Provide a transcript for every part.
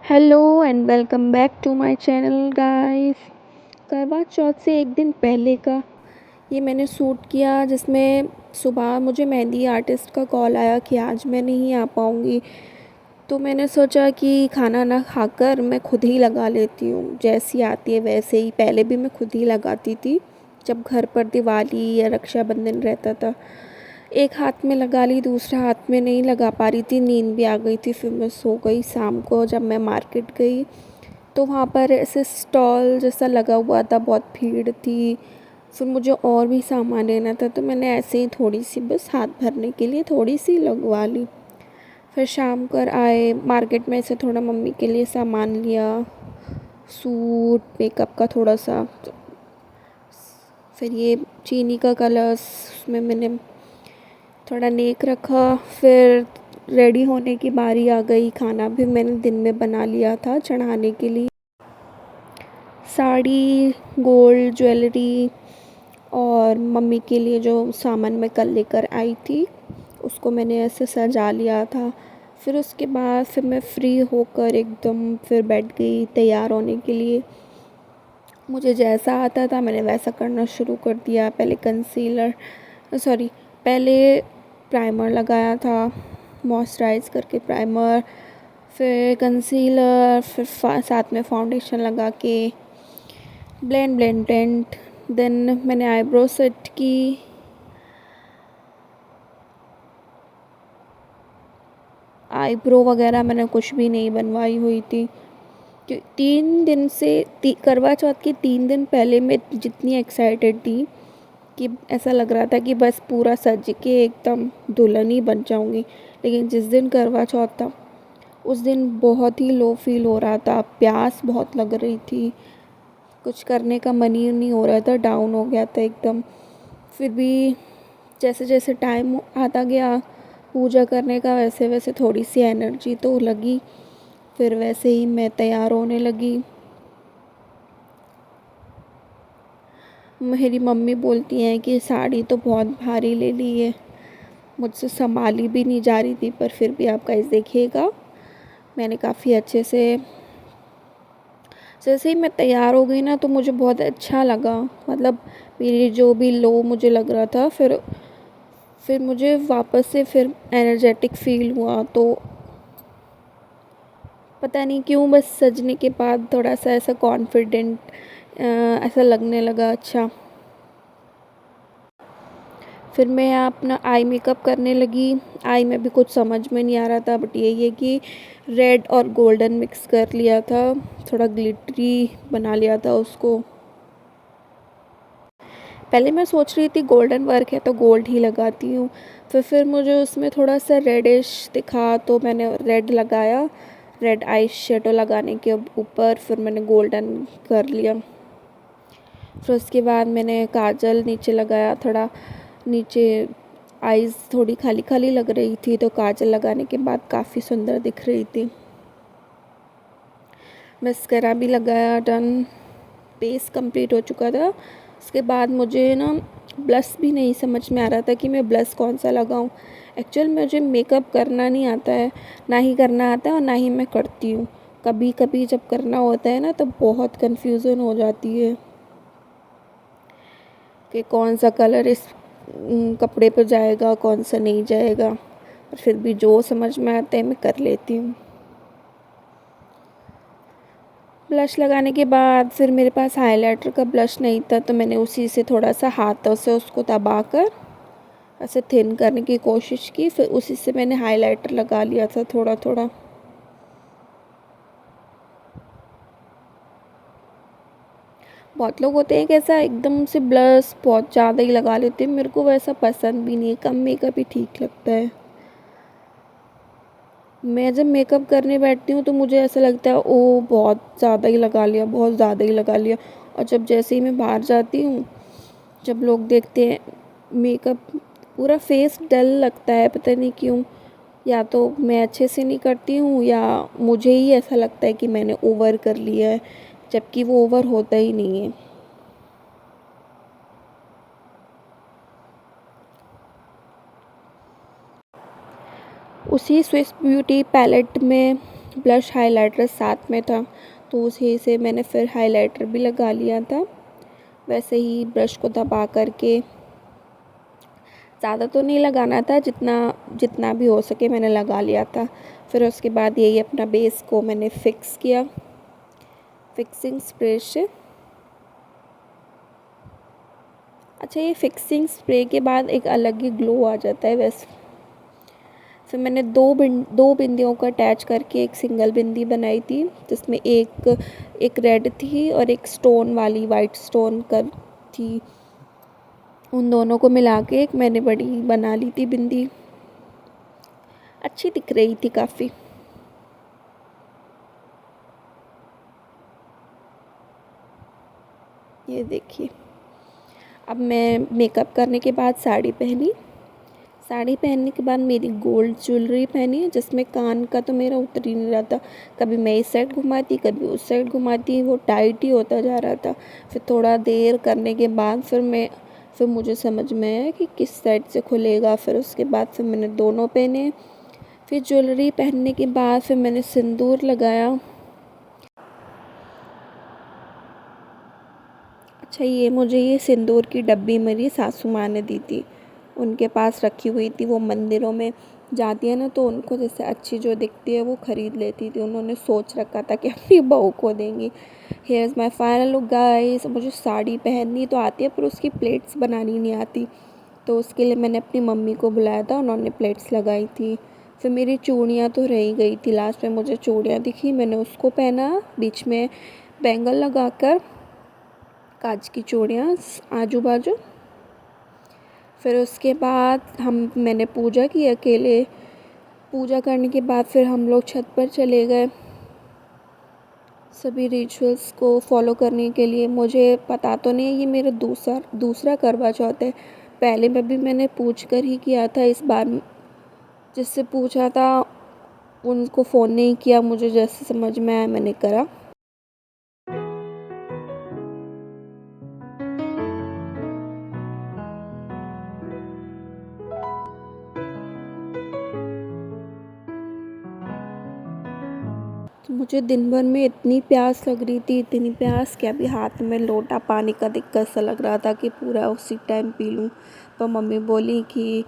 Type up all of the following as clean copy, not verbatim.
Hello and welcome back to my channel guys. Karva Chauth से एक दिन पहले का ये मैंने सूट किया, जिसमें सुबह मुझे मेहंदी आर्टिस्ट का कॉल आया कि आज मैं नहीं आ पाऊँगी। तो मैंने सोचा कि खाना ना खाकर मैं खुद ही लगा लेती हूँ, जैसी आती है वैसे ही। पहले भी मैं खुद ही लगाती थी जब घर पर दिवाली या रक्षाबंधन रहता था। एक हाथ में लगा ली, दूसरा हाथ में नहीं लगा पा रही थी, नींद भी आ गई थी। फिर मैं सो गई। शाम को जब मैं मार्केट गई तो वहाँ पर ऐसे स्टॉल जैसा लगा हुआ था, बहुत भीड़ थी। फिर मुझे और भी सामान लेना था, तो मैंने ऐसे ही थोड़ी सी, बस हाथ भरने के लिए थोड़ी सी लगवा ली। फिर शाम को आए मार्केट में से थोड़ा मम्मी के लिए सामान लिया, सूट मेकअप का थोड़ा सा। फिर ये चीनी का कलर्स में मैंने थोड़ा नेक रखा। फिर रेडी होने की बारी आ गई। खाना भी मैंने दिन में बना लिया था चढ़ाने के लिए। साड़ी, गोल्ड ज्वेलरी और मम्मी के लिए जो सामान मैं कल लेकर आई थी उसको मैंने ऐसे सजा लिया था। फिर उसके बाद फिर मैं फ्री होकर एकदम फिर बैठ गई तैयार होने के लिए। मुझे जैसा आता था मैंने वैसा करना शुरू कर दिया। पहले प्राइमर लगाया था, मॉइस्चराइज़ करके प्राइमर, फिर कंसीलर, फिर साथ में फाउंडेशन लगा के ब्लेंड। देन मैंने आईब्रो सेट की। आईब्रो वगैरह मैंने कुछ भी नहीं बनवाई हुई थी। 3 दिन से करवा चौथ के 3 दिन पहले मैं जितनी एक्साइटेड थी कि ऐसा लग रहा था कि बस पूरा सज के एकदम दुल्हन ही बन जाऊंगी। लेकिन जिस दिन करवा चौथ था उस दिन बहुत ही लो फील हो रहा था, प्यास बहुत लग रही थी, कुछ करने का मन ही नहीं हो रहा था, डाउन हो गया था एकदम। फिर भी जैसे जैसे टाइम आता गया पूजा करने का, वैसे वैसे थोड़ी सी एनर्जी तो लगी। फिर वैसे ही मैं तैयार होने लगी। मेरी मम्मी बोलती हैं कि साड़ी तो बहुत भारी ले ली है, मुझसे संभाली भी नहीं जा रही थी। पर फिर भी आप गाइस देखिएगा, मैंने काफ़ी अच्छे से, जैसे ही मैं तैयार हो गई ना तो मुझे बहुत अच्छा लगा। मतलब मेरी जो भी लो मुझे लग रहा था, फिर मुझे वापस से फिर एनर्जेटिक फील हुआ। तो पता नहीं क्यों, बस सजने के बाद थोड़ा सा ऐसा कॉन्फिडेंट ऐसा लगने लगा। अच्छा, फिर मैं अपना आई मेकअप करने लगी। आई में भी कुछ समझ में नहीं आ रहा था, बट यही है कि रेड और गोल्डन मिक्स कर लिया था, थोड़ा ग्लिटरी बना लिया था उसको। पहले मैं सोच रही थी गोल्डन वर्क है तो गोल्ड ही लगाती हूँ। फिर मुझे उसमें थोड़ा सा रेडिश दिखा तो मैंने रेड लगाया। रेड आई शेडो लगाने के ऊपर फिर मैंने गोल्डन कर लिया। फिर उसके बाद मैंने काजल नीचे लगाया थोड़ा। नीचे आईज़ थोड़ी खाली खाली लग रही थी, तो काजल लगाने के बाद काफ़ी सुंदर दिख रही थी। मस्करा भी लगाया, डन। बेस कंप्लीट हो चुका था। उसके बाद मुझे ना ब्लश भी नहीं समझ में आ रहा था कि मैं ब्लश कौन सा लगाऊं। एक्चुअल मुझे मेकअप करना नहीं आता है, ना ही करना आता है और ना ही मैं करती हूँ। कभी कभी जब करना होता है ना तो बहुत कंफ्यूजन हो जाती है कि कौन सा कलर इस कपड़े पर जाएगा, कौन सा नहीं जाएगा। पर फिर भी जो समझ में आता है मैं कर लेती हूँ। ब्लश लगाने के बाद फिर मेरे पास हाइलाइटर का ब्लश नहीं था, तो मैंने उसी से थोड़ा सा हाथों से उसको दबाकर ऐसे थिन करने की कोशिश की। फिर उसी से मैंने हाइलाइटर लगा लिया था थोड़ा थोड़ा। बहुत लोग होते हैं कैसा एकदम से ब्लश बहुत ज़्यादा ही लगा लेते हैं, मेरे को वैसा पसंद भी नहीं है, कम मेकअप ही ठीक लगता है। मैं जब मेकअप करने बैठती हूँ तो मुझे ऐसा लगता है ओ बहुत ज़्यादा ही लगा लिया, बहुत ज़्यादा ही लगा लिया। और जब जैसे ही मैं बाहर जाती हूँ, जब लोग देखते हैं मेकअप, पूरा फेस डल लगता है, पता नहीं क्यों। या तो मैं अच्छे से नहीं करती हूँ या मुझे ही ऐसा लगता है कि मैंने ओवर कर लिया है, जबकि वो ओवर होता ही नहीं है। उसी स्विस ब्यूटी पैलेट में ब्लश हाइलाइटर साथ में था, तो उसी से मैंने फिर हाइलाइटर भी लगा लिया था। वैसे ही ब्रश को दबा करके, ज़्यादा तो नहीं लगाना था, जितना जितना भी हो सके मैंने लगा लिया था। फिर उसके बाद यही अपना बेस को मैंने फिक्स किया फिक्सिंग स्प्रे से। अच्छा, ये फिक्सिंग स्प्रे के बाद एक अलग ही ग्लो आ जाता है वैसे। फिर मैंने दो बिंदियों को अटैच करके एक सिंगल बिंदी बनाई थी, जिसमें एक रेड थी और एक स्टोन वाली वाइट स्टोन कर थी। उन दोनों को मिला के एक मैंने बड़ी बना ली थी बिंदी। अच्छी दिख रही थी काफ़ी। ये देखिए, अब मैं मेकअप करने के बाद साड़ी पहनी। साड़ी पहनने के बाद मेरी गोल्ड ज्वेलरी पहनी है, जिसमें कान का तो मेरा उतर ही नहीं रहा था। कभी मैं इस साइड घुमाती, कभी उस साइड घुमाती, वो टाइट ही होता जा रहा था। फिर थोड़ा देर करने के बाद फिर मुझे समझ में आया कि किस साइड से खुलेगा। फिर उसके बाद फिर मैंने दोनों पहने। फिर ज्वेलरी पहनने के बाद फिर मैंने सिंदूर लगाया। अच्छा, ये सिंदूर की डब्बी मेरी सासू माँ ने दी थी, उनके पास रखी हुई थी। वो मंदिरों में जाती है ना, तो उनको जैसे अच्छी जो दिखती है वो ख़रीद लेती थी। उन्होंने सोच रखा था कि अपनी बहू को देंगी। Here is my final look guys. मुझे साड़ी पहननी तो आती है, पर उसकी प्लेट्स बनानी नहीं आती, तो उसके लिए मैंने अपनी मम्मी को बुलाया था, उन्होंने प्लेट्स लगाई थी। फिर मेरी चूड़ियाँ तो रह गई थी, लास्ट में मुझे चूड़ियाँ दिखी, मैंने उसको पहना, बीच में बैंगल लगाकर, कांच की चूड़ियाँ आजू बाजू। फिर उसके बाद मैंने पूजा की अकेले। पूजा करने के बाद फिर हम लोग छत पर चले गए सभी रिचुअल्स को फॉलो करने के लिए। मुझे पता तो नहीं है, ये मेरा दूसरा करवा चौथ है। पहले में भी मैंने पूछ कर ही किया था। इस बार जिससे पूछा था उनको फ़ोन नहीं किया, मुझे जैसे समझ में आया मैंने करा। तो मुझे दिन भर में इतनी प्यास लग रही थी, इतनी प्यास कि अभी हाथ में लोटा पानी का दिक्कत सा लग रहा था कि पूरा उसी टाइम पी लूँ। पर मम्मी बोली कि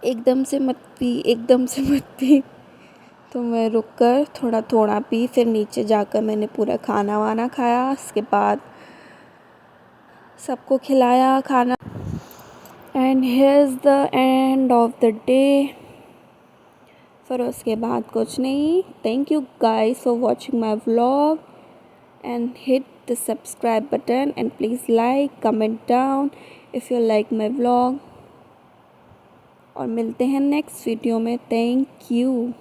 एकदम से मत पी, एकदम से मत पी। तो मैं रुक कर थोड़ा थोड़ा पी। फिर नीचे जाकर मैंने पूरा खाना वाना खाया। उसके बाद सबको खिलाया खाना। And here is the end of the day. फिर उसके बाद कुछ नहीं। Thank you guys for watching my vlog and hit the subscribe button and please like comment down if you like my vlog. और मिलते हैं नेक्स्ट वीडियो में। Thank you.